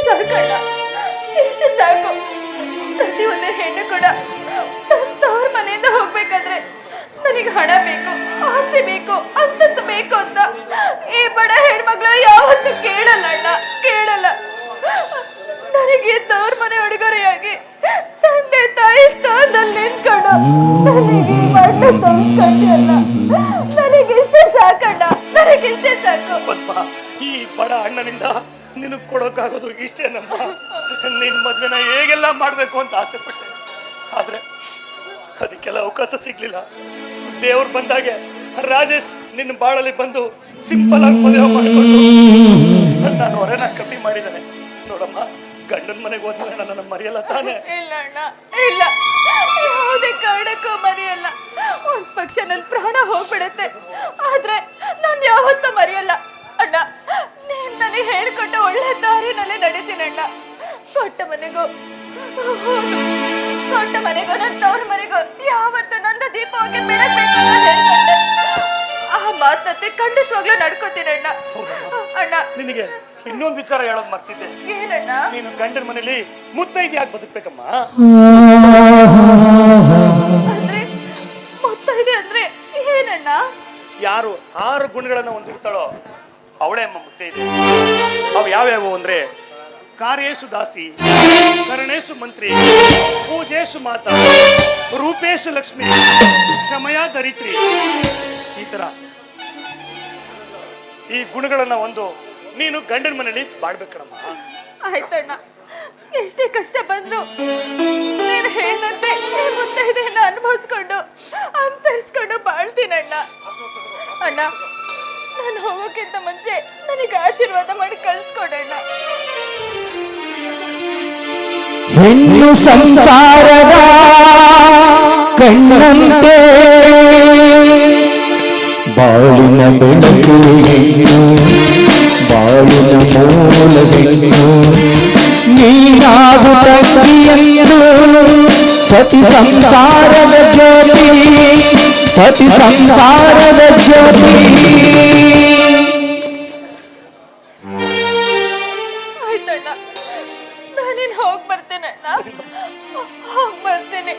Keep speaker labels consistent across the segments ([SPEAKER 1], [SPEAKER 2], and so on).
[SPEAKER 1] ಸಾಕಣ್ಣ, ಇಷ್ಟು ಸಾಕು. ಪ್ರತಿಯೊಂದು ಹೆಣ್ಣು ಕೂಡ ತವ್ರ ಮನೆಯಿಂದ ಹೋಗ್ಬೇಕಾದ್ರೆ ನನಗೆ ಹಣ ಬೇಕು, ಆಸ್ತಿ ಬೇಕು, ಅಂತಸ್ತು ಬೇಕು ಅಂತ ಈ ಬಡ ಹೆಣ್ಮಗಳು ಯಾವತ್ತೂ ಕೇಳಲ್ಲ ಅಣ್ಣ, ಕೇಳಲ್ಲ. ನನಗೆ ತವ್ರ ಮನೆ ಉಡುಗೊರೆಯಾಗಿ ತಂದೆ ತಾಯಿ ಸ್ಥಾನದಲ್ಲಿ ನಿಂತ್ಕೊಂಡು ನನಗಿಷ್ಟೇ ಸಾಕಣ್ಣ, ನನಗಿಷ್ಟೇ ಸಾಕು.
[SPEAKER 2] ಈ ಬಡ ಅಣ್ಣನಿಂದ ನಿನಗ್ ಕೊಡೋಕ್ಕಾಗೋದು ಇಷ್ಟೇನಮ್ಮ. ನಿನ್ ಮದ್ವೆನ ಹೇಗೆಲ್ಲ ಮಾಡ್ಬೇಕು ಅಂತ ಆಸೆ ಪಟ್ಟೆ, ಆದ್ರೆ ಅದಕ್ಕೆಲ್ಲ ಅವಕಾಶ ಸಿಗ್ಲಿಲ್ಲ. ದೇವ್ರು ಬಂದಾಗೆ ರಾಜೇಶ್ ನಿನ್ನ ಬಾಳಲ್ಲಿ ಬಂದು ಸಿಂಪಲ್ ಆಗಿ ಮದುವೆ ಮಾಡಿಕೊಂಡು ನಾನು ಹೊರೆನ ಕಮ್ಮಿ ಮಾಡಿದ್ದಾನೆ. ನೋಡಮ್ಮ, ಗಂಡನ ಮನೆಗೆ ಹೋದ್ಮೇಲೆ ನನ್ನ ಮರೆಯಲ್ಲ ತಾನೆ?
[SPEAKER 1] ಇಲ್ಲ ಅಣ್ಣ, ಇಲ್ಲ, ಯಾವುದೇ ಕಾರಣಕ್ಕೂ ಮರೆಯಲ್ಲ. ಒಂದ್ ಪಕ್ಷ ನನ್ ಪ್ರಾಣ ಹೋಗ್ಬಿಡತ್ತೆ, ಆದ್ರೆ ನಾನು ಯಾವತ್ತೂ ಮರೆಯಲ್ಲ ಅಣ್ಣ. ನೀನ್ ನನಗೆ ಹೇಳ್ಕೊಟ್ಟ ಒಳ್ಳೆ ದಾರಿನಲ್ಲೇ ನಡೀತೀನಿ ಅಣ್ಣ. ಕೊಟ್ಟ ಮನೆಗೂ ನನ್ನ ತವ್ರ ಮನೆಗೂ ಯಾವತ್ತು ನಂದ ದೀಪವಾಗಿ ಬೆಳಗ್ಬೇಕು ಅಂತ ಹೇಳ್ಕೊಂಡೆ. ಆ ಮಾತಂತೆ ಖಂಡಿತವಾಗ್ಲೂ ನಡ್ಕೋತೀನಿ ಅಣ್ಣ. ಅಣ್ಣ,
[SPEAKER 2] ನಿನಗೆ ಇನ್ನೊಂದು ವಿಚಾರ ಹೇಳೋದು ಮರ್ತಿದ್ದೆ.
[SPEAKER 1] ಏನಣ್ಣ?
[SPEAKER 2] ನೀನು ಗಂಡನ ಮನೇಲಿ ಮುತ್ತೈದೆಯಾಗಿ ಬದುಕ್ಬೇಕಮ್ಮ.
[SPEAKER 1] ಅಂದ್ರೆ ಮುತ್ತೈದೆ ಅಂದ್ರೆ ಏನಣ್ಣ?
[SPEAKER 2] ಯಾರು 6 ಗುಣಗಳನ್ನ ಹೊಂದಿರ್ತಾಳೋ ಅವಳೇ ಅಮ್ಮ ಮುತ್ತೈದೆ. ಅವು ಯಾವ್ಯಾವು ಅಂದ್ರೆ ಕಾರ್ಯೇಶು ದಾಸಿ, ಕರಣೇಶು ಮಂತ್ರಿ, ಪೂಜೇಶು ಮಾತಾ, ರೂಪೇಶು ಲಕ್ಷ್ಮಿ, ಕ್ಷಮಯ ಧರಿತ್ರಿ. ಈ ತರ ಈ ಗುಣಗಳನ್ನ ಒಂದು ನೀನು ಗಂಡನ ಮನೇಲಿ ಬಾಳ್ಬೇಕಣಮ್ಮ.
[SPEAKER 1] ಆಯ್ತಣ್ಣ, ಎಷ್ಟೇ ಕಷ್ಟ ಬಂದ್ರು ನೀನು ಹೇಳಿದಂತೆ ಮುತ್ತೈದೆಯನ್ನ ಅನುಭವಿಸ್ಕೊಂಡು ಅನುಸರಿಸ್ಕೊಂಡು ಬಾಳ್ತೀನಣ್ಣ. ಅಣ್ಣ, ನಾನು ಹೋಗೋಕ್ಕಿಂತ ಮುಂಚೆ ನನಗೆ ಆಶೀರ್ವಾದ ಮಾಡಿ ಕಳಿಸ್ಕೊಡಣ್ಣ.
[SPEAKER 3] ಹೆಣ್ಣು ಸಂಸಾರದ ಕಣ್ಣಂತೆ ಬಾಳಿನ ಬೆಳಕು ಹೆಣ್ಣು, ಬಾಳಿನ ಮೂಲ ಹೆಣ್ಣು, ನೀನಾಗು ತಂಗಿಯನ್ನು ಸತಿ ಸಂಸಾರದ ಜ್ಯೋತಿ, ಸತಿ ಸಂಸಾರದ ಜ್ಯೋತಿ.
[SPEAKER 1] ಆಯ್ತಣ್ಣ, ನಾನೇನು ಹೋಗಿ ಬರ್ತೇನೆ ಅಣ್ಣ, ಹೋಗಿ ಬರ್ತೇನೆ.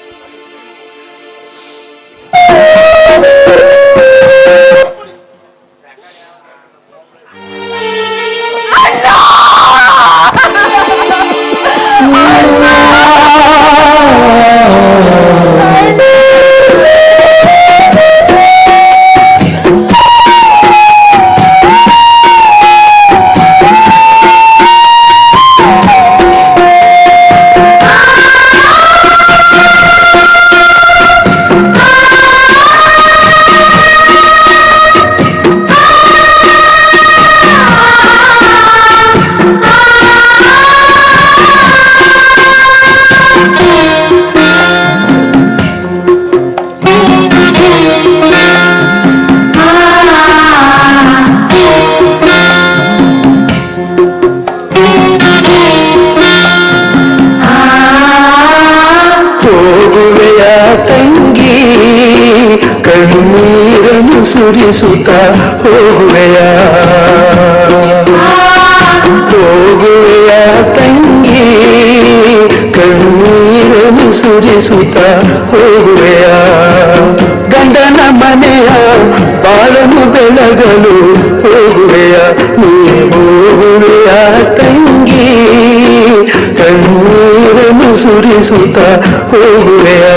[SPEAKER 3] ಕಣ್ಣೀರನ್ನು ಸುರಿಸುತ್ತ ಹೋಗುವೆಯ, ಹೋಗುವೆಯ ತಂಗಿ, ಕಣ್ಣೀರನ್ನು ಸುರಿಸುತ್ತ ಹೋಗುವೆಯ. ಗಂಡನ ಮನೆಯ ಬಾಳನ್ನು ಬೆಳಗಲು ಹೋಗುವೆಯ, ನೀ ಹೋಗುವೆಯ ತಂಗಿ, ಕಣ್ಣೀರನ್ನು ಸುರಿಸುತ್ತ ಹೋಗುವೆಯ.